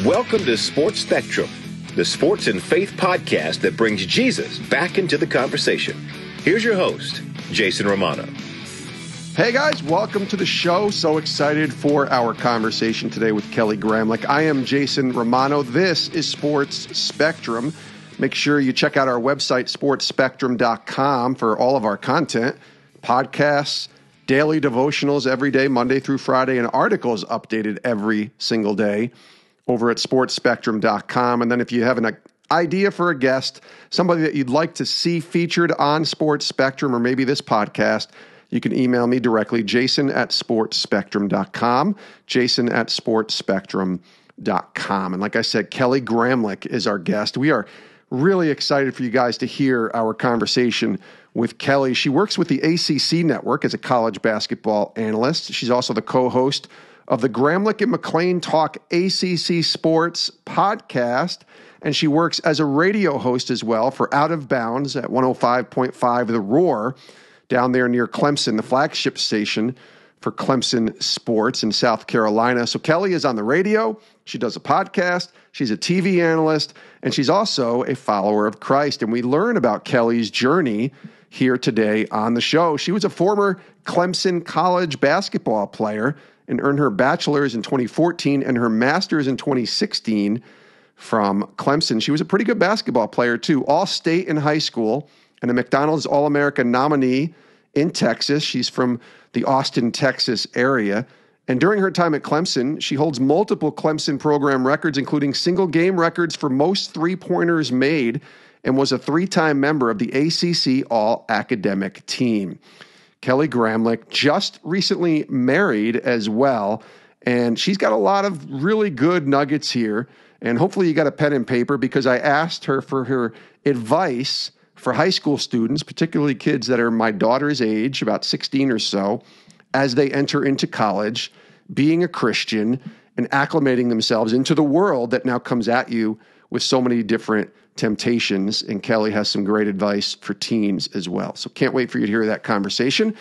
Welcome to Sports Spectrum, the sports and faith podcast that brings Jesus back into the conversation. Here's your host, Jason Romano. Hey guys, welcome to the show. So excited for our conversation today with Kelly Gramlich. I am Jason Romano. This is Sports Spectrum. Make sure you check out our website, sportspectrum.com, for all of our content, podcasts, daily devotionals every day, Monday through Friday, and articles updated every single day over at sportspectrum.com. And then if you have an idea for a guest, somebody that you'd like to see featured on Sports Spectrum or maybe this podcast, you can email me directly, jason@sportspectrum.com, jason@sportspectrum.com. And like I said, Kelly Gramlich is our guest. We are really excited for you guys to hear our conversation with Kelly. She works with the ACC Network as a college basketball analyst. She's also the co-host of the Gramlich and McLean Talk ACC Sports podcast, and she works as a radio host as well for Out of Bounds at 105.5 The Roar down there near Clemson, the flagship station for Clemson sports in South Carolina. So Kelly is on the radio, she does a podcast, she's a TV analyst, and she's also a follower of Christ. And we learn about Kelly's journey here today on the show. She was a former Clemson college basketball player and earned her bachelor's in 2014 and her master's in 2016 from Clemson. She was a pretty good basketball player too, all-state in high school and a McDonald's All-America nominee in Texas. She's from the Austin, Texas area. And during her time at Clemson, she holds multiple Clemson program records, including single game records for most three-pointers made, and was a three-time member of the ACC All-Academic Team. Kelly Gramlich just recently married as well, and she's got a lot of really good nuggets here. And hopefully you got a pen and paper, because I asked her for her advice for high school students, particularly kids that are my daughter's age, about 16 or so, as they enter into college, being a Christian and acclimating themselves into the world that now comes at you with so many different temptations. And Kelly has some great advice for teens as well. So can't wait for you to hear that conversation.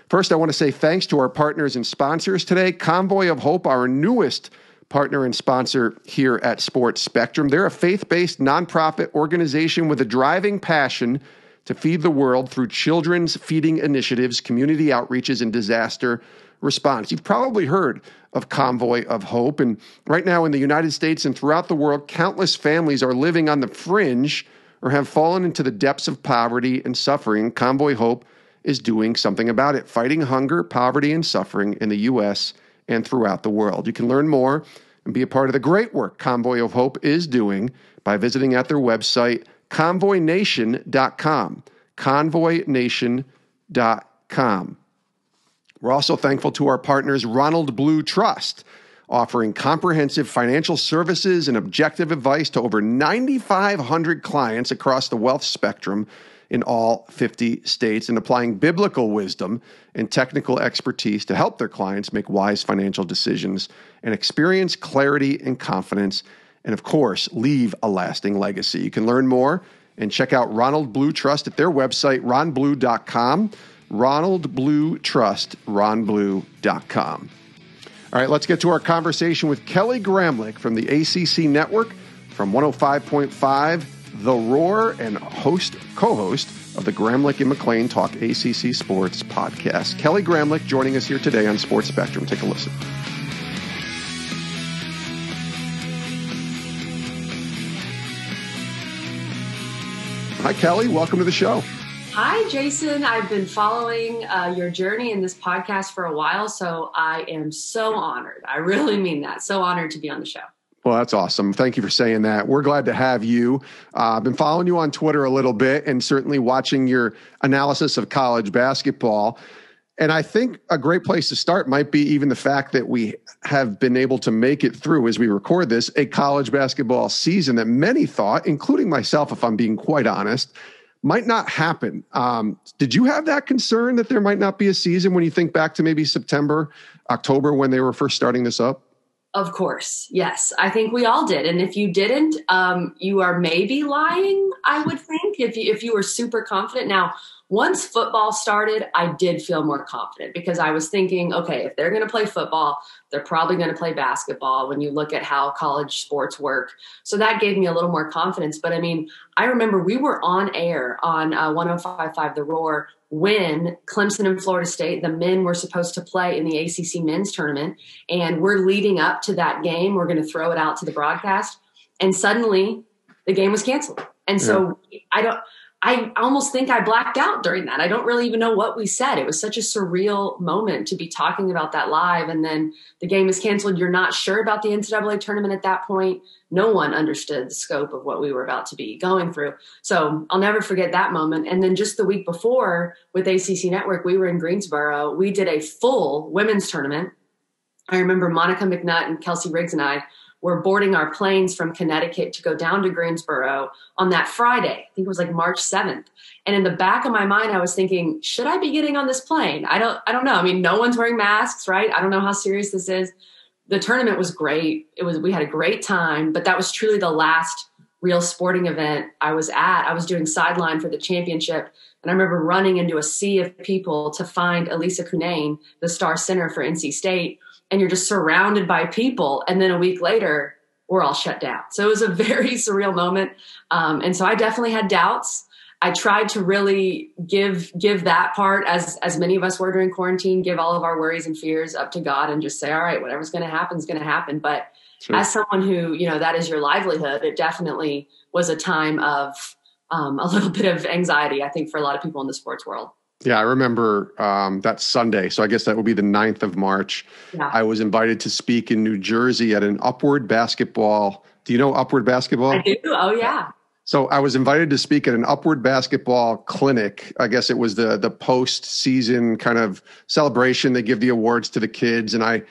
First, I want to say thanks to our partners and sponsors today. Convoy of Hope, our newest partner and sponsor here at Sports Spectrum. They're a faith-based nonprofit organization with a driving passion to feed the world through children's feeding initiatives, community outreaches, and disaster response. You've probably heard of Convoy of Hope, and right now in the United States and throughout the world, countless families are living on the fringe or have fallen into the depths of poverty and suffering. Convoy Hope is doing something about it, fighting hunger, poverty, and suffering in the U.S. and throughout the world. You can learn more and be a part of the great work Convoy of Hope is doing by visiting at their website, convoynation.com, convoynation.com. We're also thankful to our partners, Ronald Blue Trust, offering comprehensive financial services and objective advice to over 9,500 clients across the wealth spectrum in all 50 states, and applying biblical wisdom and technical expertise to help their clients make wise financial decisions and experience clarity and confidence, and of course, leave a lasting legacy. You can learn more and check out Ronald Blue Trust at their website, ronblue.com, Ronald Blue Trust, ronblue.com. All right, let's get to our conversation with Kelly Gramlich from the ACC Network, from 105.5 The Roar, and co-host of the Gramlich and McLean Talk ACC Sports podcast. Kelly Gramlich joining us here today on Sports Spectrum. Take a listen. Hi, Kelly. Welcome to the show. Hi, Jason. I've been following your journey in this podcast for a while, so I am so honored. I really mean that. So honored to be on the show. Well, that's awesome. Thank you for saying that. We're glad to have you. I've been following you on Twitter a little bit and certainly watching your analysis of college basketball. And I think a great place to start might be even the fact that we have been able to make it through, as we record this, a college basketball season that many thought, including myself, if I'm being quite honest, might not happen. Did you have that concern that there might not be a season when you think back to maybe September, October, when they were first starting this up? Of course. Yes. I think we all did. And if you didn't, you are maybe lying, I would think, if you were super confident. Now, Once football started, I did feel more confident because I was thinking, okay, if they're going to play football, they're probably going to play basketball when you look at how college sports work. So that gave me a little more confidence. But I mean, I remember we were on air on 105.5 The Roar when Clemson and Florida State, the men were supposed to play in the ACC men's tournament. And we're leading up to that game. We're going to throw it out to the broadcast. And suddenly the game was canceled. And so I almost think I blacked out during that. I don't really even know what we said. It was such a surreal moment to be talking about that live. And then the game is canceled. You're not sure about the NCAA tournament at that point. No one understood the scope of what we were about to be going through. So I'll never forget that moment. And then just the week before with ACC Network, we were in Greensboro. We did a full women's tournament. I remember Monica McNutt and Kelsey Riggs and I were boarding our planes from Connecticut to go down to Greensboro on that Friday. I think it was like March 7th. And in the back of my mind, I was thinking, should I be getting on this plane? I don't know. I mean, no one's wearing masks, right? I don't know how serious this is. The tournament was great. We had a great time, but that was truly the last real sporting event I was at. I was doing sideline for the championship. And I remember running into a sea of people to find Elisa Cunane, the star center for NC State. And you're just surrounded by people. And then a week later, we're all shut down. So it was a very surreal moment. And so I definitely had doubts. I tried to really give that part, as many of us were during quarantine, give all of our worries and fears up to God and just say, all right, whatever's going to happen is going to happen. But sure, as someone who, that is your livelihood, it definitely was a time of a little bit of anxiety, I think, for a lot of people in the sports world. Yeah, I remember that Sunday. So I guess that would be the 9th of March. Yeah. I was invited to speak in New Jersey at an Upward Basketball. Do you know Upward Basketball? I do. Oh, yeah. So I was invited to speak at an Upward Basketball clinic. I guess it was the post-season kind of celebration. They give the awards to the kids. And I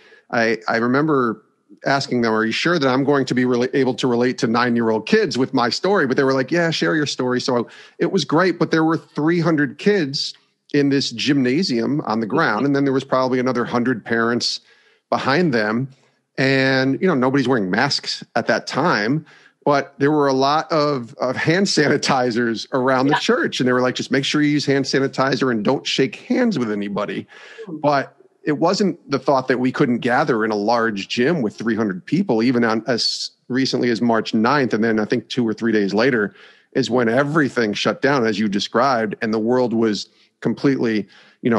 remember asking them, are you sure that I'm going to be able to relate to 9-year-old kids with my story? But they were like, yeah, share your story. So it was great. But there were 300 kids in this gymnasium on the ground. And then there was probably another 100 parents behind them. And, nobody's wearing masks at that time, but there were a lot of hand sanitizers around the church. And they were like, just make sure you use hand sanitizer and don't shake hands with anybody. But it wasn't the thought that we couldn't gather in a large gym with 300 people, even on as recently as March 9th. And then I think 2 or 3 days later is when everything shut down, as you described, and the world was completely,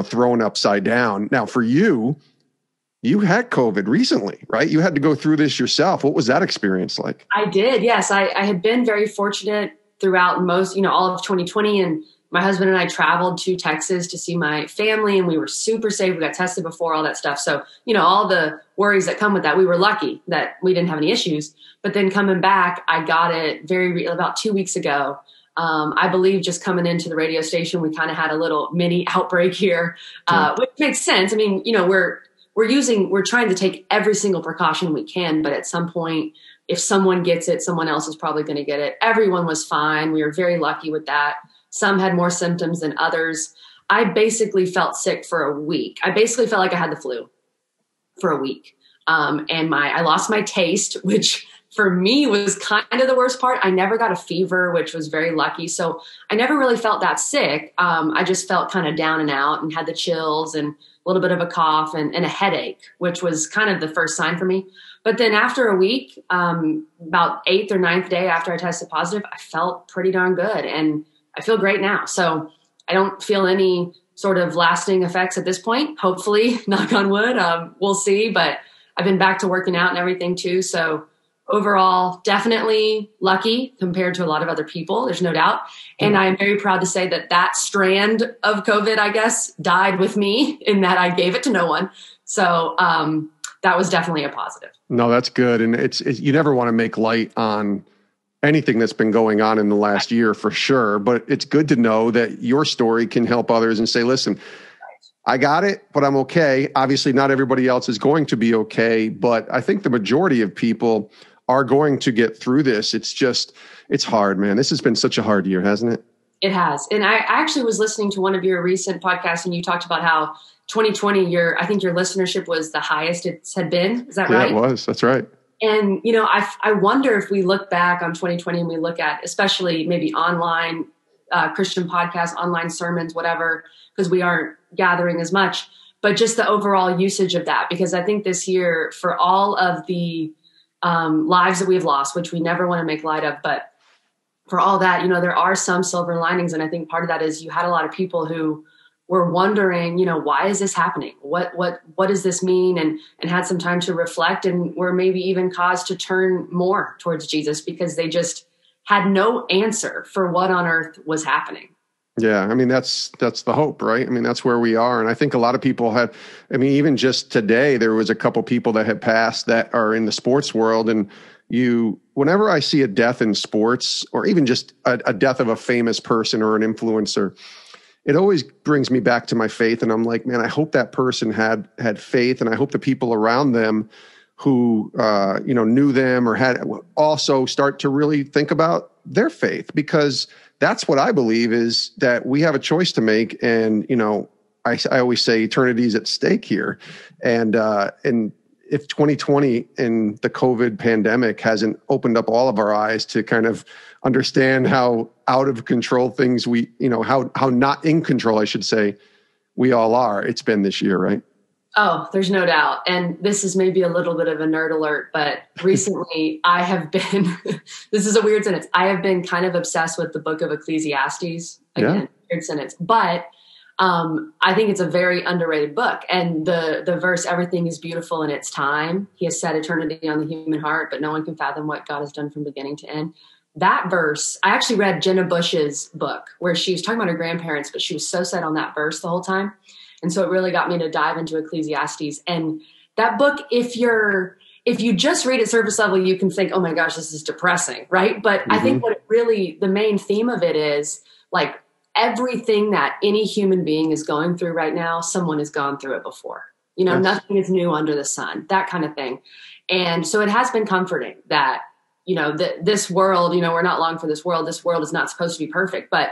thrown upside down. Now, for you had COVID recently, right? You had to go through this yourself. What was that experience like? I did. Yes. I had been very fortunate throughout most, all of 2020. And my husband and I traveled to Texas to see my family, and we were super safe. We got tested before, all that stuff. So, all the worries that come with that, we were lucky that we didn't have any issues. But then coming back, I got it about 2 weeks ago. I believe just coming into the radio station, we kind of had a little mini outbreak here, which makes sense. I mean, we're trying to take every single precaution we can, but at some point, if someone gets it, someone else is probably going to get it. Everyone was fine. We were very lucky with that. Some had more symptoms than others. I basically felt sick for a week. I basically felt like I had the flu for a week. And I lost my taste, which for me was kind of the worst part. I never got a fever, which was very lucky. So I never really felt that sick. I just felt kind of down and out and had the chills and a little bit of a cough and a headache, which was kind of the first sign for me. But then after a week, about 8th or 9th day after I tested positive, I felt pretty darn good. And I feel great now. So I don't feel any sort of lasting effects at this point. Hopefully, knock on wood, we'll see. But I've been back to working out and everything too. So overall, definitely lucky compared to a lot of other people. There's no doubt. And I'm very proud to say that strand of COVID, I guess, died with me in that I gave it to no one. So that was definitely a positive. No, that's good. And it's you never want to make light on anything that's been going on in the last year for sure. But it's good to know that your story can help others and say, listen, I got it, but I'm okay. Obviously, not everybody else is going to be okay. But I think the majority of people are going to get through this. It's hard, man. This has been such a hard year, hasn't it? It has. And I actually was listening to one of your recent podcasts, and you talked about how 2020, I think your listenership was the highest it had been. Is that right? Yeah, it was. That's right. And, I wonder if we look back on 2020 and we look at, especially maybe online Christian podcasts, online sermons, whatever, because we aren't gathering as much, but just the overall usage of that. Because I think this year, for all of the lives that we've lost, which we never want to make light of, but for all that, you know, there are some silver linings. And I think part of that is you had a lot of people who were wondering, you know, why is this happening? What does this mean? And had some time to reflect, and were maybe even caused to turn more towards Jesus because they just had no answer for what on earth was happening. Yeah, I mean, that's the hope, right? I mean, that's where we are. And I think a lot of people have, I mean, even just today, there was a couple people that had passed that are in the sports world. And whenever I see a death in sports, or even just a death of a famous person or an influencer, it always brings me back to my faith. And I'm like, man, I hope that person had faith. And I hope the people around them who, knew them or had also start to really think about their faith, because that's what I believe is that we have a choice to make. And, you know, I always say eternity is at stake here. And if 2020 and the COVID pandemic hasn't opened up all of our eyes to kind of understand how out of control things how not in control, I should say, we all are, it's been this year, right? Oh, there's no doubt. And this is maybe a little bit of a nerd alert, but recently I have been, this is a weird sentence, I have been kind of obsessed with the book of Ecclesiastes. Again, weird sentence. But I think it's a very underrated book. And the verse, everything is beautiful in its time. He has set eternity on the human heart, but no one can fathom what God has done from beginning to end. That verse, I actually read Jenna Bush's book where she was talking about her grandparents, but she was so set on that verse the whole time. And so it really got me to dive into Ecclesiastes. And that book, if you just read it surface level, you can think, oh my gosh, this is depressing, right? But I think the main theme of it is like everything that any human being is going through right now, someone has gone through it before. You know, nothing is new under the sun, that kind of thing. And so it has been comforting that, you know, this world, you know, we're not long for this world. This world is not supposed to be perfect, but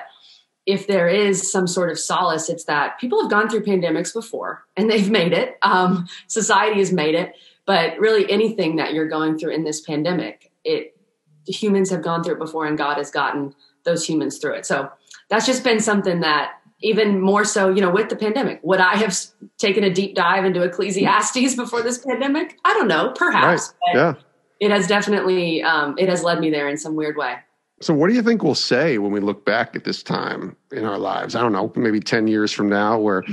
if there is some sort of solace, it's that people have gone through pandemics before and they've made it. Society has made it. But really anything that you're going through in this pandemic, humans have gone through it before, and God has gotten those humans through it. So that's just been something that even more so, you know, with the pandemic, would I have taken a deep dive into Ecclesiastes before this pandemic? I don't know, perhaps. Right. Yeah. It has definitely, it has led me there in some weird way. So what do you think we'll say when we look back at this time in our lives? I don't know, maybe 10 years from now, where,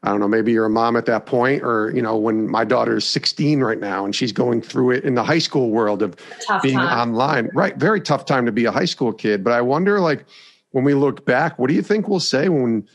I don't know, maybe you're a mom at that point, or, you know, when my daughter's 16 right now and she's going through it in the high school world of being online. Right. Very tough time to be a high school kid. But I wonder, like, when we look back, what do you think we'll say when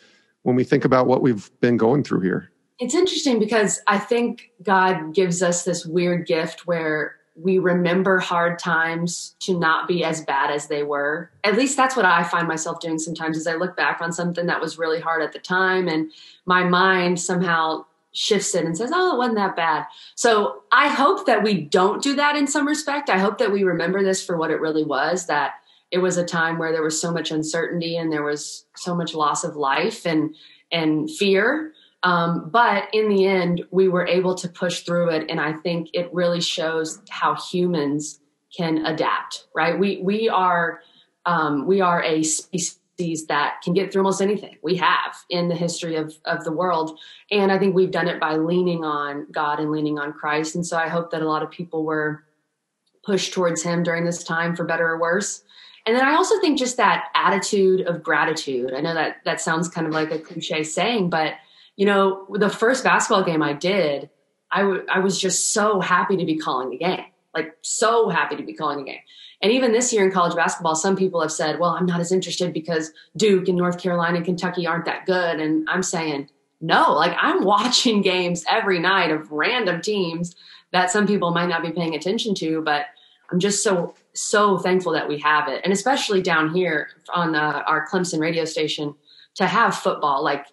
we think about what we've been going through here? It's interesting because I think God gives us this weird gift where we remember hard times to not be as bad as they were. At least that's what I find myself doing sometimes, as I look back on something that was really hard at the time and my mind somehow shifts it and says, oh, it wasn't that bad. So I hope that we don't do that in some respect. I hope that we remember this for what it really was, that it was a time where there was so much uncertainty and there was so much loss of life and fear. But in the end, we were able to push through it. And I think it really shows how humans can adapt, right? We are a species that can get through almost anything. We have in the history of the world. And I think we've done it by leaning on God and leaning on Christ. And so I hope that a lot of people were pushed towards him during this time, for better or worse. And then I also think just that attitude of gratitude. I know that sounds kind of like a cliche saying, but you know, the first basketball game I did, I was just so happy to be calling a game, like so happy to be calling a game. And even this year in college basketball, some people have said, well, I'm not as interested because Duke and North Carolina and Kentucky aren't that good. And I'm saying, no, like I'm watching games every night of random teams that some people might not be paying attention to, but I'm just so thankful that we have it. And especially down here on our Clemson radio station, to have football, like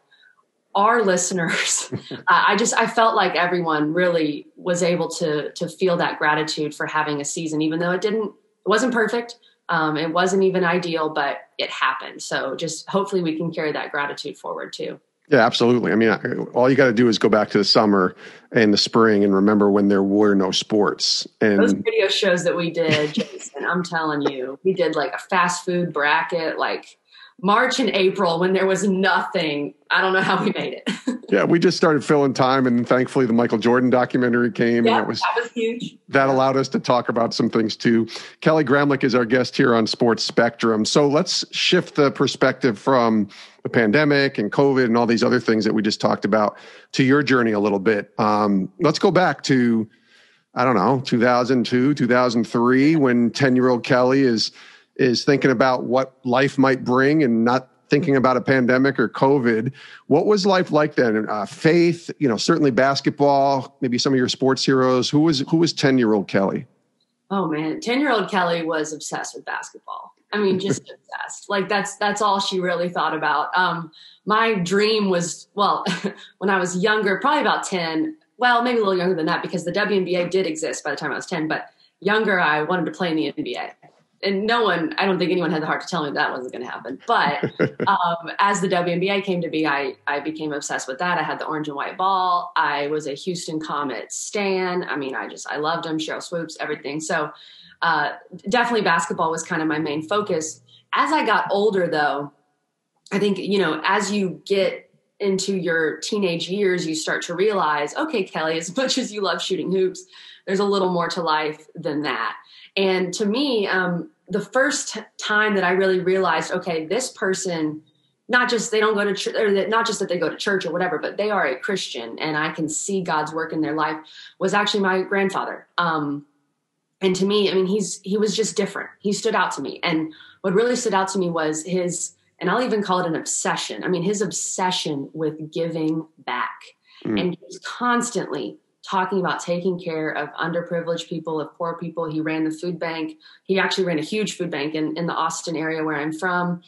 our listeners, I felt like everyone really was able to feel that gratitude for having a season, even though it wasn't perfect. It wasn't even ideal, but it happened. So just hopefully we can carry that gratitude forward too. Yeah, absolutely. I mean, all you got to do is go back to the summer and the spring and remember when there were no sports. And those video shows that we did, Jason, I'm telling you, we did like a fast food bracket, like March and April when there was nothing. I don't know how we made it. Yeah, we just started filling time, and thankfully the Michael Jordan documentary came, and that was huge. That allowed us to talk about some things too. Kelly Gramlich is our guest here on Sports Spectrum. So let's shift the perspective from the pandemic and COVID and all these other things that we just talked about to your journey a little bit. Let's go back to, 2002, 2003, when 10-year-old Kelly is thinking about what life might bring and not thinking about a pandemic or COVID. What was life like then? Faith, certainly basketball, maybe some of your sports heroes. Who was 10-year-old Kelly? Oh man, 10-year-old Kelly was obsessed with basketball. I mean, just obsessed. Like that's all she really thought about. My dream was, when I was younger, probably about 10, well, maybe a little younger than that, because the WNBA did exist by the time I was 10, but younger, I wanted to play in the NBA. And I don't think anyone had the heart to tell me that wasn't going to happen. But as the WNBA came to be, I became obsessed with that. I had the orange and white ball. I was a Houston Comets stan. I mean, I loved them, Sheryl Swoopes, everything. So definitely basketball was kind of my main focus. As I got older, though, I think, as you get into your teenage years, you start to realize, okay, Kelly, as much as you love shooting hoops, there's a little more to life than that. And to me, the first time that I really realized, okay, this person, not just they don't go to church, or not just that they go to church or whatever, but they are a Christian and I can see God's work in their life, was actually my grandfather. And to me, I mean, he was just different. He stood out to me. And what really stood out to me was and I'll even call it an obsession. I mean, his obsession with giving back. And he was constantly talking about taking care of underprivileged people, of poor people. He ran the food bank. He actually ran a huge food bank in the Austin area where I'm from.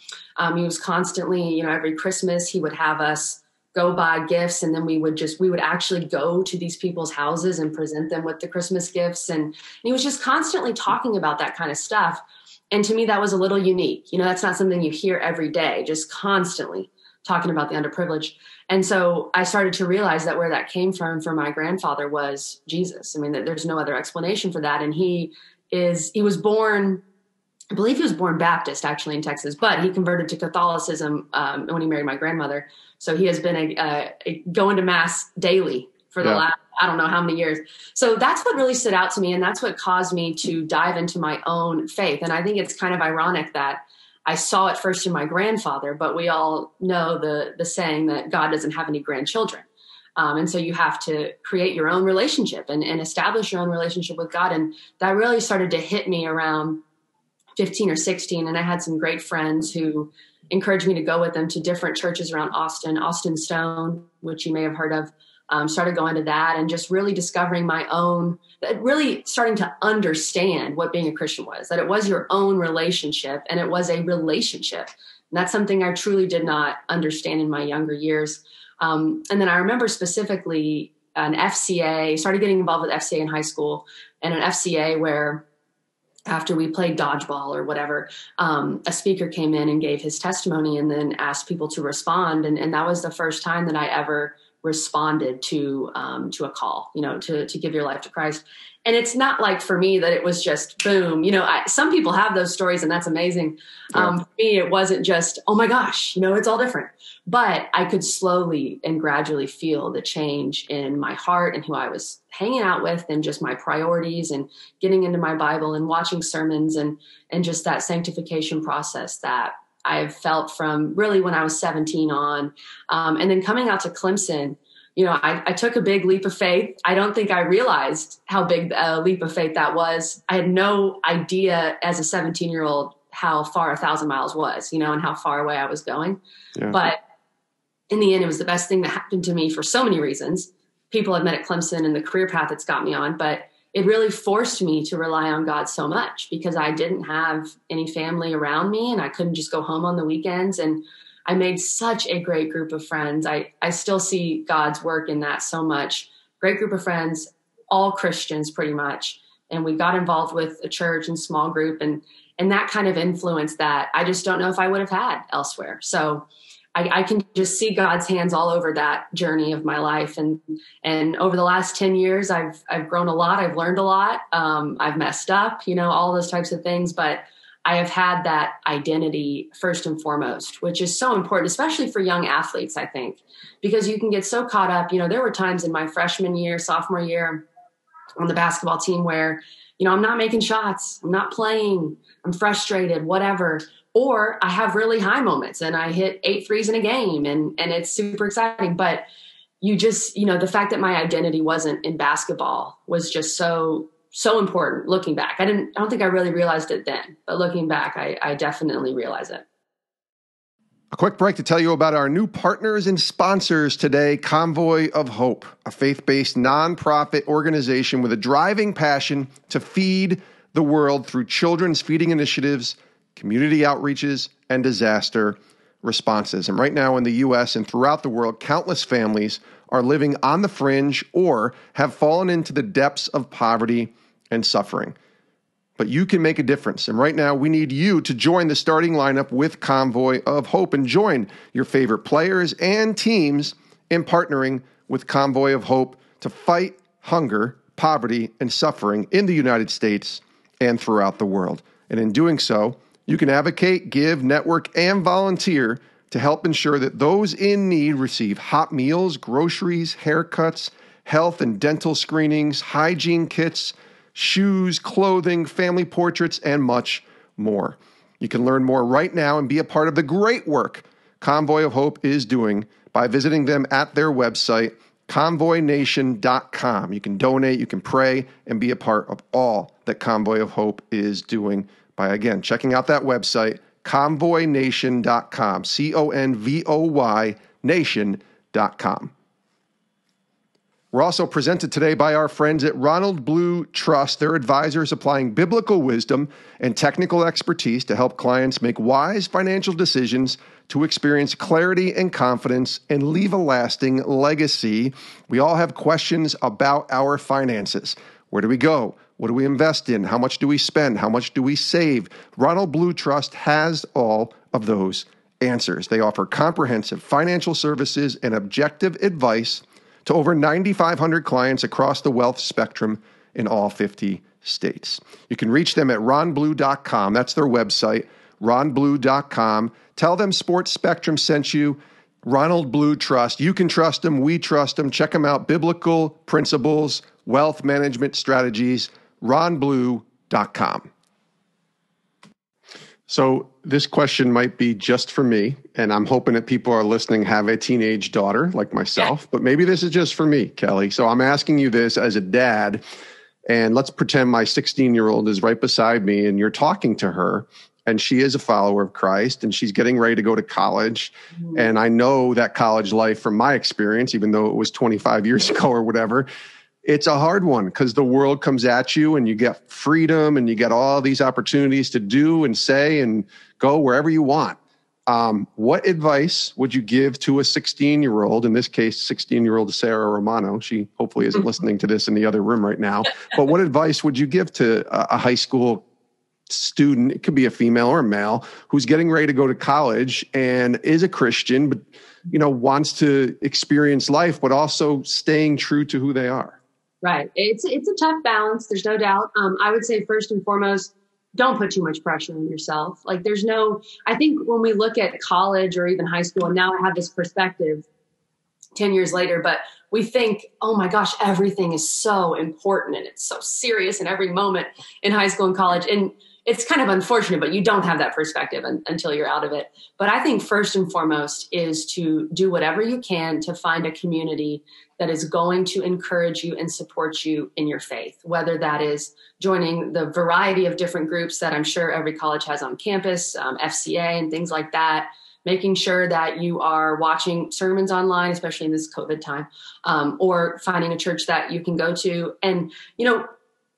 He was constantly, every Christmas he would have us go buy gifts, and then we would actually go to these people's houses and present them with the Christmas gifts. And he was just constantly talking about that kind of stuff. And to me, that was a little unique. That's not something you hear every day, just constantly talking about the underprivileged. And so I started to realize that where that came from for my grandfather was Jesus. I mean, that there's no other explanation for that. And he was born, I believe he was born Baptist actually in Texas, but he converted to Catholicism when he married my grandmother. So he has been going to mass daily for the last, I don't know how many years. So that's what really stood out to me. And that's what caused me to dive into my own faith. And I think it's kind of ironic that I saw it first in my grandfather, but we all know the saying that God doesn't have any grandchildren. And so you have to create your own relationship and establish your own relationship with God. And that really started to hit me around 15 or 16. And I had some great friends who encouraged me to go with them to different churches around Austin Stone, which you may have heard of. Started going to that and just really discovering my own, really starting to understand what being a Christian was, that it was your own relationship and it was a relationship. And that's something I truly did not understand in my younger years. And then I remember specifically an FCA, started getting involved with FCA in high school, and an FCA where after we played dodgeball or whatever, a speaker came in and gave his testimony and then asked people to respond. And that was the first time that I ever responded to a call, to give your life to Christ. And it's not like for me that it was just boom, some people have those stories and that's amazing. For me, it wasn't just, oh my gosh, it's all different, but I could slowly and gradually feel the change in my heart and who I was hanging out with and just my priorities and getting into my Bible and watching sermons and just that sanctification process that I've felt from really when I was 17 on. And then coming out to Clemson, I took a big leap of faith. I don't think I realized how big a leap of faith that was. I had no idea as a 17-year-old how far 1,000 miles was, and how far away I was going. Yeah. But in the end, it was the best thing that happened to me for so many reasons. People I've met at Clemson and the career path it's got me on, but it really forced me to rely on God so much because I didn't have any family around me and I couldn't just go home on the weekends. And I made such a great group of friends. I still see God's work in that so much. Great group of friends, all Christians pretty much. And we got involved with a church and small group and that kind of influence that I just don't know if I would have had elsewhere. So I can just see God's hands all over that journey of my life. And over the last 10 years, I've grown a lot. I've learned a lot. I've messed up, all those types of things. But I have had that identity first and foremost, which is so important, especially for young athletes, I think, because you can get so caught up. There were times in my freshman year, sophomore year on the basketball team where, I'm not making shots, I'm not playing, I'm frustrated, whatever. Or I have really high moments and I hit 8 threes in a game and it's super exciting. But you just, the fact that my identity wasn't in basketball was just so important looking back. I don't think I really realized it then, but looking back, I definitely realize it. A quick break to tell you about our new partners and sponsors today, Convoy of Hope, a faith-based nonprofit organization with a driving passion to feed the world through children's feeding initiatives, community outreaches, and disaster responses. And right now in the U.S. and throughout the world, countless families are living on the fringe or have fallen into the depths of poverty and suffering. But you can make a difference. And right now, we need you to join the starting lineup with Convoy of Hope and join your favorite players and teams in partnering with Convoy of Hope to fight hunger, poverty, and suffering in the United States and throughout the world. And in doing so, you can advocate, give, network, and volunteer to help ensure that those in need receive hot meals, groceries, haircuts, health and dental screenings, hygiene kits, shoes, clothing, family portraits, and much more. You can learn more right now and be a part of the great work Convoy of Hope is doing by visiting them at their website, convoynation.com. You can donate, you can pray, and be a part of all that Convoy of Hope is doing by, again, checking out that website, convoynation.com, CONVOY nation.com. We're also presented today by our friends at Ronald Blue Trust. Their advisors applying biblical wisdom and technical expertise to help clients make wise financial decisions to experience clarity and confidence and leave a lasting legacy. We all have questions about our finances. Where do we go? What do we invest in? How much do we spend? How much do we save? Ronald Blue Trust has all of those answers. They offer comprehensive financial services and objective advice to over 9,500 clients across the wealth spectrum in all 50 states. You can reach them at ronblue.com. That's their website, ronblue.com. Tell them Sports Spectrum sent you. Ronald Blue Trust. You can trust them. We trust them. Check them out. Biblical Principles, Wealth Management Strategies, ronblue.com. So this question might be just for me, and I'm hoping that people are listening have a teenage daughter like myself, but maybe this is just for me, Kelly. So I'm asking you this as a dad, and let's pretend my 16-year-old is right beside me, and you're talking to her, and she is a follower of Christ, and she's getting ready to go to college. Mm-hmm. And I know that college life from my experience, even though it was 25 years ago or whatever, it's a hard one because the world comes at you and you get freedom and you get all these opportunities to do and say and go wherever you want. What advice would you give to a 16-year-old, in this case, 16-year-old Sarah Romano? She hopefully isn't listening to this in the other room right now. But what advice would you give to a high school student, it could be a female or a male, who's getting ready to go to college and is a Christian, but wants to experience life, but also staying true to who they are? Right. It's a tough balance. There's no doubt. I would say first and foremost, don't put too much pressure on yourself. I think when we look at college or even high school, and now I have this perspective 10 years later, but we think, oh my gosh, everything is so important and it's so serious in every moment in high school and college. And it's kind of unfortunate, but you don't have that perspective until you're out of it. But I think first and foremost is to do whatever you can to find a community that is going to encourage you and support you in your faith, whether that is joining the variety of different groups that I'm sure every college has on campus, FCA and things like that, making sure that you are watching sermons online, especially in this COVID time, or finding a church that you can go to. And,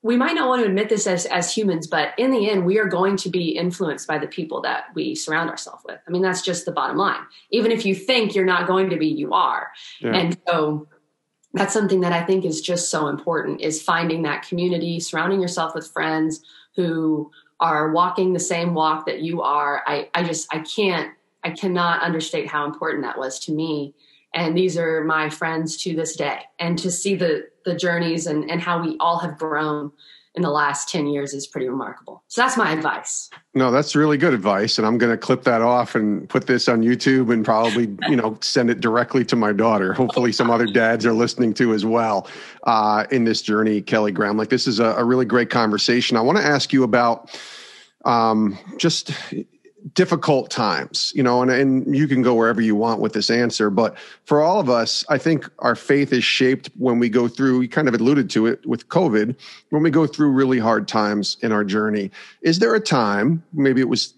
we might not want to admit this as humans, but in the end, we are going to be influenced by the people that we surround ourselves with. I mean, that's just the bottom line. Even if you think you're not going to be, you are. Yeah. And so that's something that I think is just so important, is finding that community, surrounding yourself with friends who are walking the same walk that you are. I cannot understate how important that was to me. And these are my friends to this day. And to see the journeys and how we all have grown in the last 10 years is pretty remarkable. So that's my advice. No, that's really good advice. And I'm going to clip that off and put this on YouTube and probably, send it directly to my daughter. Hopefully some other dads are listening to as well in this journey, Kelly Graham. Like, this is a really great conversation. I want to ask you about just difficult times, and you can go wherever you want with this answer. But for all of us, I think our faith is shaped when we go through, you kind of alluded to it with COVID, when we go through really hard times in our journey. Is there a time, maybe it was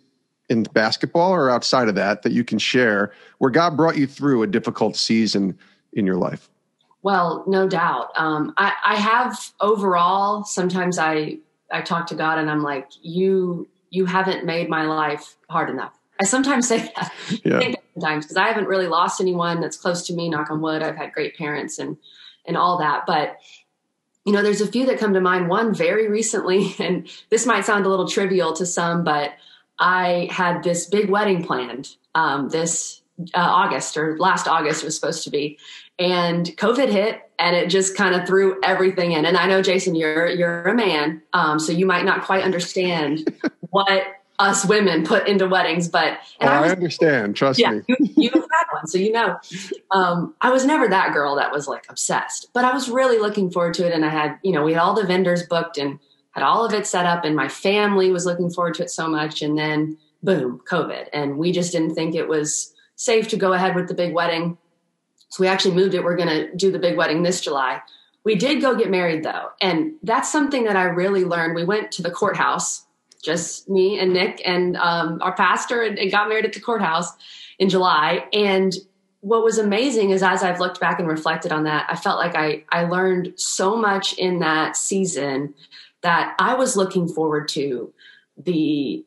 in basketball or outside of that you can share, where God brought you through a difficult season in your life? Well, no doubt. I have overall, sometimes I talk to God and I'm like, you haven't made my life hard enough. I sometimes say that sometimes because I haven't really lost anyone that's close to me, knock on wood. I've had great parents and all that. But, there's a few that come to mind. One very recently, and this might sound a little trivial to some, but I had this big wedding planned this August, or last August was supposed to be. And COVID hit and it just kind of threw everything in. And I know, Jason, you're a man, so you might not quite understand what us women put into weddings, but I understand. Trust me. You've had one, so I was never that girl that was like obsessed, but I was really looking forward to it. And I had, we had all the vendors booked and had all of it set up, and my family was looking forward to it so much. And then boom, COVID, and we just didn't think it was safe to go ahead with the big wedding. So we actually moved it. We're going to do the big wedding this July. We did go get married though. And that's something that I really learned. We went to the courthouse, just me and Nick and our pastor, and got married at the courthouse in July. And what was amazing is, as I've looked back and reflected on that, I felt like I learned so much in that season that I was looking forward to the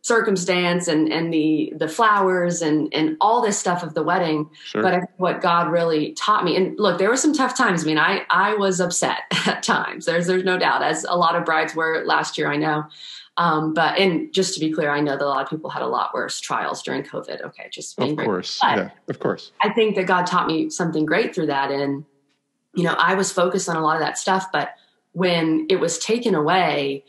circumstance and the flowers and all this stuff of the wedding. Sure. But I think what God really taught me, and look, there were some tough times. I mean, I was upset at times. There's no doubt, as a lot of brides were last year, I know. And just to be clear, I know that a lot of people had a lot worse trials during COVID. Okay. Just being of course. Yeah, of course. I think that God taught me something great through that. And, I was focused on a lot of that stuff, but when it was taken away,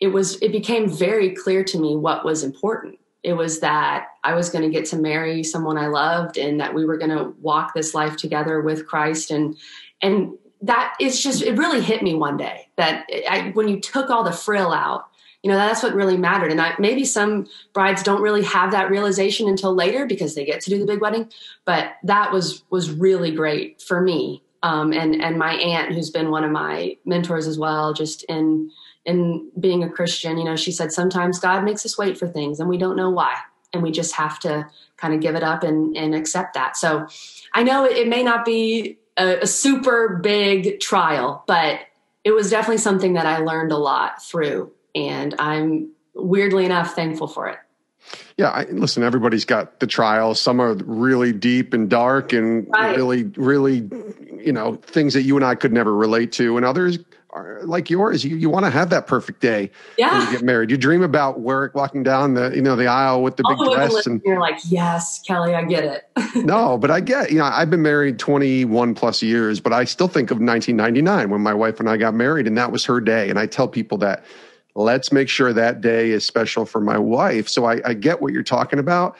it became very clear to me what was important. It was that I was going to get to marry someone I loved, and that we were going to walk this life together with Christ. And that is just, it really hit me one day that when you took all the frill out, that's what really mattered. And maybe some brides don't really have that realization until later because they get to do the big wedding, but that was really great for me. And my aunt, who's been one of my mentors as well, just in being a Christian, she said, sometimes God makes us wait for things and we don't know why. And we just have to kind of give it up and accept that. So I know it may not be a super big trial, but it was definitely something that I learned a lot through. And I'm weirdly enough thankful for it. Yeah. Listen, everybody's got the trials. Some are really deep and dark and really, really, things that you and I could never relate to. And others are like yours. You want to have that perfect day when you get married. You dream about walking down the aisle with the big dress. And you're like, yes, Kelly, I get it. No, but I get, I've been married 21 plus years, but I still think of 1999 when my wife and I got married, and that was her day. And I tell people that let's make sure that day is special for my wife. So I get what you're talking about.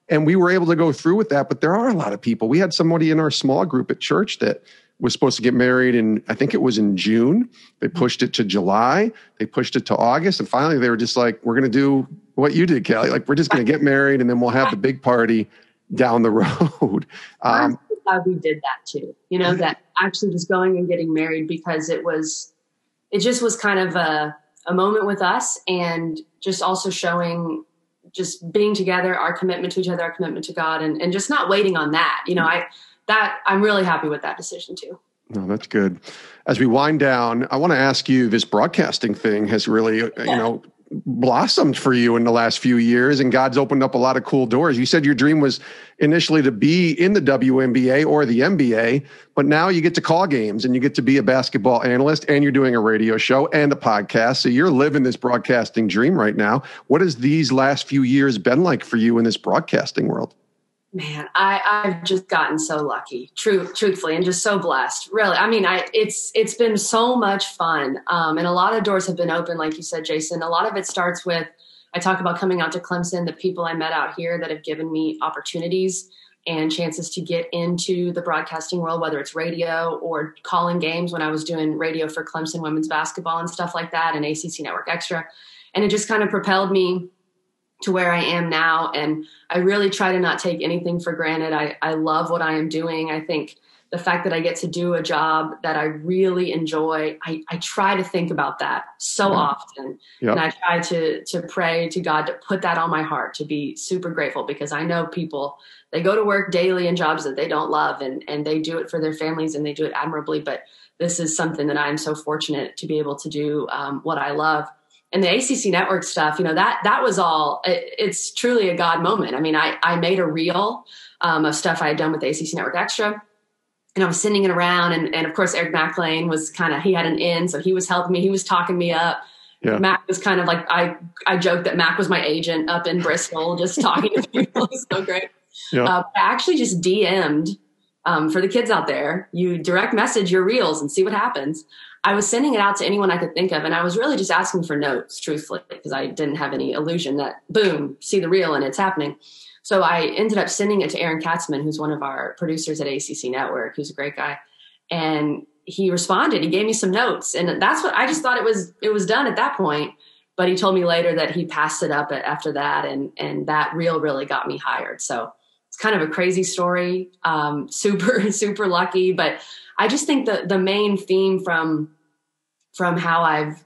And we were able to go through with that. But there are a lot of people. We had somebody in our small group at church that was supposed to get married in, I think it was in June. They pushed it to July. They pushed it to August. And finally, they were just like, we're going to do what you did, Kelly. Like, we're just going to get married and then we'll have the big party down the road. I'm glad we did that too. That actually just going and getting married, because it just was kind of a moment with us, and just also showing, just being together, our commitment to each other, our commitment to God, and just not waiting on that. I'm really happy with that decision too. No, that's good. As we wind down, I want to ask you, this broadcasting thing has really, blossomed for you in the last few years, and God's opened up a lot of cool doors. You said your dream was initially to be in the WNBA or the NBA, but now you get to call games and you get to be a basketball analyst, and you're doing a radio show and a podcast. So you're living this broadcasting dream right now. What has these last few years been like for you in this broadcasting world? Man, I've just gotten so lucky, truthfully, and just so blessed. Really, I mean, it's been so much fun, and a lot of doors have been open, like you said, Jason. A lot of it starts with, I talk about coming out to Clemson, the people I met out here that have given me opportunities and chances to get into the broadcasting world, whether it's radio or calling games when I was doing radio for Clemson women's basketball and stuff like that, and ACC Network Extra, and it just kind of propelled me to where I am now. And I really try to not take anything for granted. I love what I am doing. I think the fact that I get to do a job that I really enjoy, I try to think about that so often. Yep. And I try to pray to God to put that on my heart, to be super grateful, because I know people, they go to work daily in jobs that they don't love, and they do it for their families and they do it admirably. But this is something that I'm so fortunate to be able to do what I love. And the ACC Network stuff, that was all, it's truly a God moment. I mean, I made a reel of stuff I had done with the ACC Network Extra, and I was sending it around. And of course, Eric McLean was he had an in, so he was helping me. He was talking me up. Yeah. Mac was kind of like, I joked that Mac was my agent up in Bristol, just talking to people. It was so great. Yeah. I actually just DM'd, for the kids out there, you direct message your reels and see what happens. I was sending it out to anyone I could think of, and I was really just asking for notes, truthfully, because I didn't have any illusion that, boom, see the reel and it's happening. So I ended up sending it to Aaron Katzman, who's one of our producers at ACC Network, who's a great guy. And he responded. He gave me some notes, and that's what I just thought it was done at that point. But he told me later that he passed it up after that, and that reel really got me hired. So it's kind of a crazy story, super, super lucky. But I just think the main theme from how I've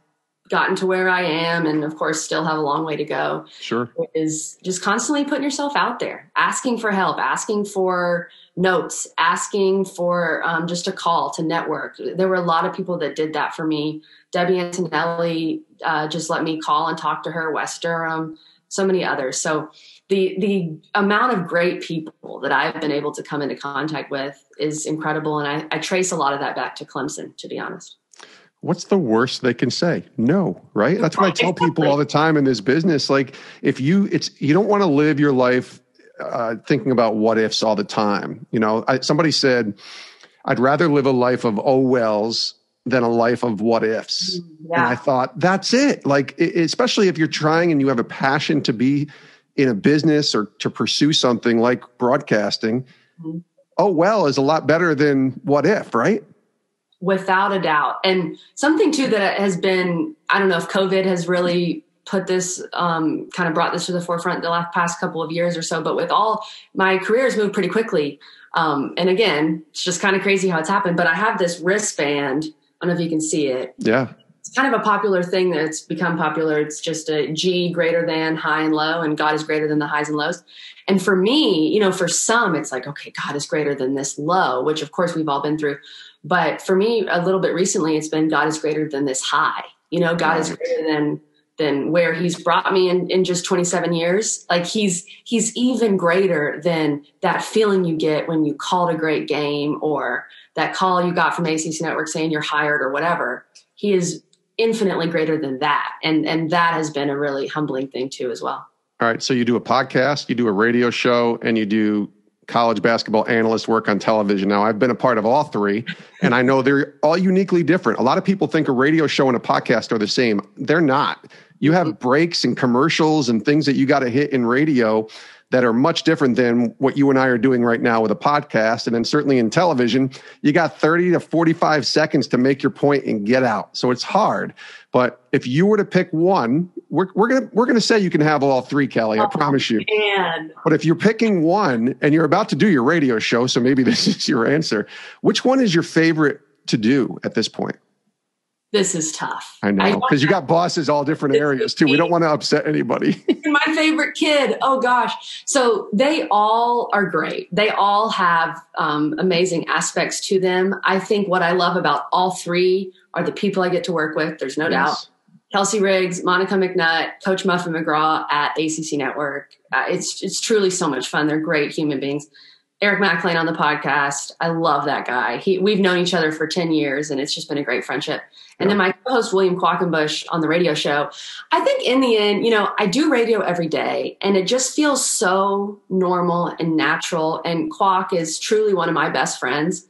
gotten to where I am, and of course still have a long way to go, sure, is just constantly putting yourself out there, asking for help, asking for notes, asking for just a call to network. There were a lot of people that did that for me. Debbie Antonelli just let me call and talk to her, Wes Durham, so many others. So the amount of great people that I've been able to come into contact with is incredible. And I trace a lot of that back to Clemson, to be honest. What's the worst they can say? No, right? That's what I tell people all the time in this business. Like, if you don't want to live your life thinking about what ifs all the time. Somebody said, I'd rather live a life of oh wells than a life of what ifs. Yeah. And I thought, that's it. Like, especially if you're trying and you have a passion to be in a business or to pursue something like broadcasting, mm-hmm. Oh well is a lot better than what if, right? Without a doubt. And something too that has been, I don't know if COVID has really put this, kind of brought this to the forefront the past couple of years or so, but with all my career has moved pretty quickly. And again, it's just kind of crazy how it's happened, but I have this wristband. I don't know if you can see it. Yeah. It's kind of a popular thing that's become popular. It's just a G greater than high and low, and God is greater than the highs and lows. And for me, for some, it's like, okay, God is greater than this low, which of course we've all been through. But for me, a little bit recently, it's been God is greater than this high. God is greater than where he's brought me in just 27 years. Like he's even greater than that feeling you get when you called a great game, or that call you got from ACC Network saying you're hired or whatever. He is infinitely greater than that. And that has been a really humbling thing too, as well. All right. So you do a podcast, you do a radio show, and you do college basketball analyst work on television. Now, I've been a part of all three, and I know they're all uniquely different. A lot of people think a radio show and a podcast are the same. They're not. You have breaks and commercials and things that you got to hit in radio that are much different than what you and I are doing right now with a podcast. And then certainly in television, you got 30 to 45 seconds to make your point and get out. So it's hard. But if you were to pick one, we're gonna say you can have all three, Kelly. I promise you. Man. But if you're picking one and you're about to do your radio show, so maybe this is your answer, which one is your favorite to do at this point? This is tough. I know, because you got bosses all different areas too. We don't want to upset anybody. My favorite kid. Oh gosh. So they all are great. They all have amazing aspects to them. I think what I love about all three are the people I get to work with. There's no doubt. Kelsey Riggs, Monica McNutt, Coach Muffin McGraw at ACC Network. It's truly so much fun. They're great human beings. Eric McLean on the podcast. I love that guy. We've known each other for 10 years, and it's just been a great friendship. And then my co-host, William Quackenbush, on the radio show. I think in the end, I do radio every day, and it just feels so normal and natural. And Quack is truly one of my best friends.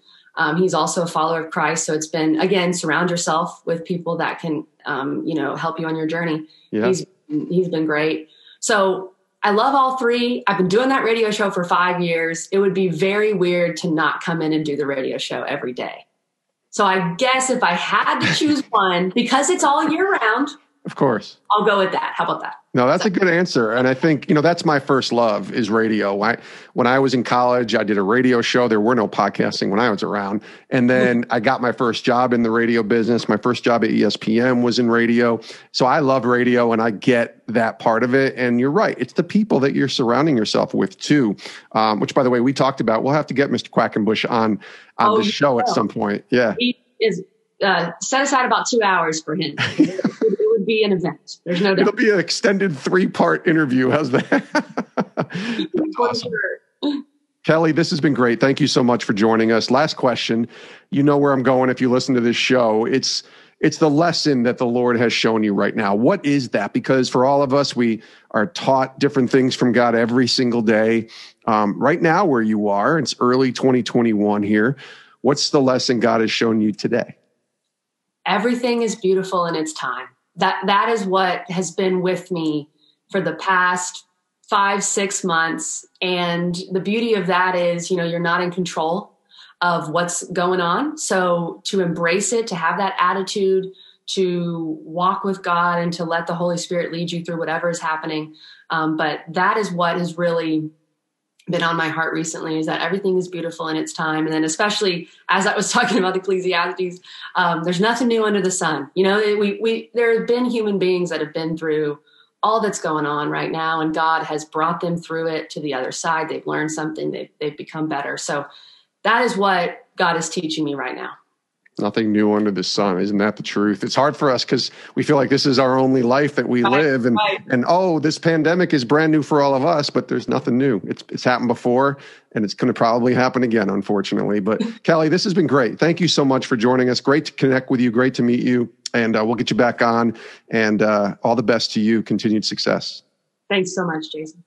He's also a follower of Christ. So it's been, again, surround yourself with people that can, help you on your journey. Yeah. He's been great. So I love all three. I've been doing that radio show for 5 years. It would be very weird to not come in and do the radio show every day. So I guess if I had to choose one, because it's all year round, of course, I'll go with that. How about that? No, that's a good answer. And I think, that's my first love is radio. When I was in college, I did a radio show. There were no podcasting when I was around. And then I got my first job in the radio business. My first job at ESPN was in radio. So I love radio and I get that part of it. And you're right. It's the people that you're surrounding yourself with too, which, by the way, we talked about. We'll have to get Mr. Quackenbush on the show at some point. Yeah. He is set aside about 2 hours for him. It would be an event. There's no doubt. It'll be an extended 3-part interview. How's that? Awesome. Kelly, this has been great. Thank you so much for joining us. Last question. You know where I'm going if you listen to this show. It's the lesson that the Lord has shown you right now. What is that? Because for all of us, we are taught different things from God every single day. Right now where you are, it's early 2021 here. What's the lesson God has shown you today? Everything is beautiful in its time. That is what has been with me for the past 5-6 months. And the beauty of that is, you're not in control of what's going on. So to embrace it, to have that attitude, to walk with God and to let the Holy Spirit lead you through whatever is happening. But that is what has really been on my heart recently, is that everything is beautiful in its time. And then especially as I was talking about Ecclesiastes, there's nothing new under the sun. There have been human beings that have been through all that's going on right now, and God has brought them through it to the other side. They've learned something. They've become better. So that is what God is teaching me right now. Nothing new under the sun. Isn't that the truth? It's hard for us because we feel like this is our only life that we live. And, this pandemic is brand new for all of us, but there's nothing new. It's happened before, and it's going to probably happen again, unfortunately. But Kelly, this has been great. Thank you so much for joining us. Great to connect with you. Great to meet you. And we'll get you back on. And all the best to you. Continued success. Thanks so much, Jason.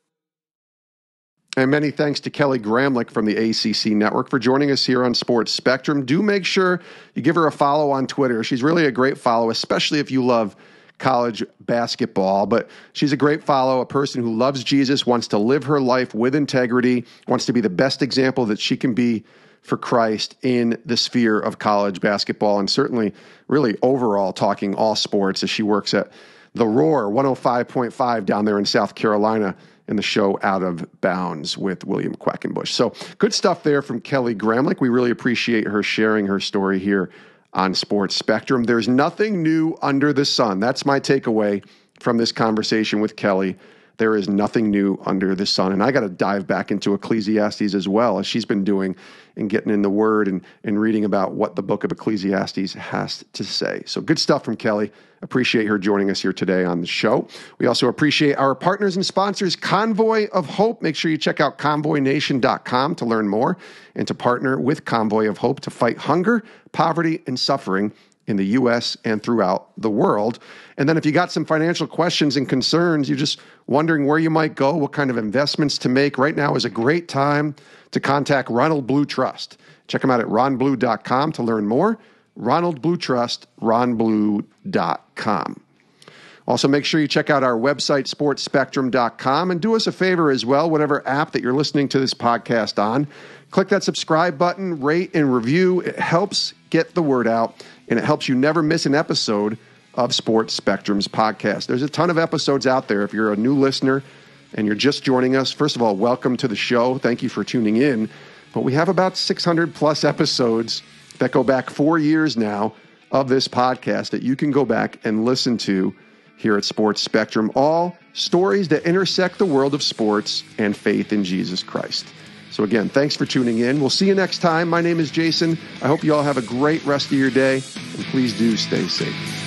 And many thanks to Kelly Gramlich from the ACC Network for joining us here on Sports Spectrum. Do make sure you give her a follow on Twitter. She's really a great follow, especially if you love college basketball. But she's a great follow, a person who loves Jesus, wants to live her life with integrity, wants to be the best example that she can be for Christ in the sphere of college basketball, and certainly really overall talking all sports as she works at The Roar 105.5 down there in South Carolina, in the show Out of Bounds with William Quackenbush. So good stuff there from Kelly Gramlich. We really appreciate her sharing her story here on Sports Spectrum. There's nothing new under the sun. That's my takeaway from this conversation with Kelly. There is nothing new under the sun. And I got to dive back into Ecclesiastes as well, as she's been doing and getting in the Word and reading about what the book of Ecclesiastes has to say. So good stuff from Kelly. Appreciate her joining us here today on the show. We also appreciate our partners and sponsors, Convoy of Hope. Make sure you check out convoynation.com to learn more and to partner with Convoy of Hope to fight hunger, poverty, and suffering in the U.S. and throughout the world. And then if you got some financial questions and concerns, you're just wondering where you might go, what kind of investments to make, right now is a great time to contact Ronald Blue Trust. Check them out at ronblue.com to learn more. Ronald Blue Trust, ronblue.com. Also, make sure you check out our website, sportspectrum.com, and do us a favor as well, whatever app that you're listening to this podcast on. Click that subscribe button, rate and review. It helps get the word out, and it helps you never miss an episode of Sports Spectrum's podcast. There's a ton of episodes out there. If you're a new listener and you're just joining us, first of all, welcome to the show. Thank you for tuning in. But we have about 600 plus episodes that go back 4 years now of this podcast that you can go back and listen to here at Sports Spectrum. All stories that intersect the world of sports and faith in Jesus Christ. So again, thanks for tuning in. We'll see you next time. My name is Jason. I hope you all have a great rest of your day, and please do stay safe.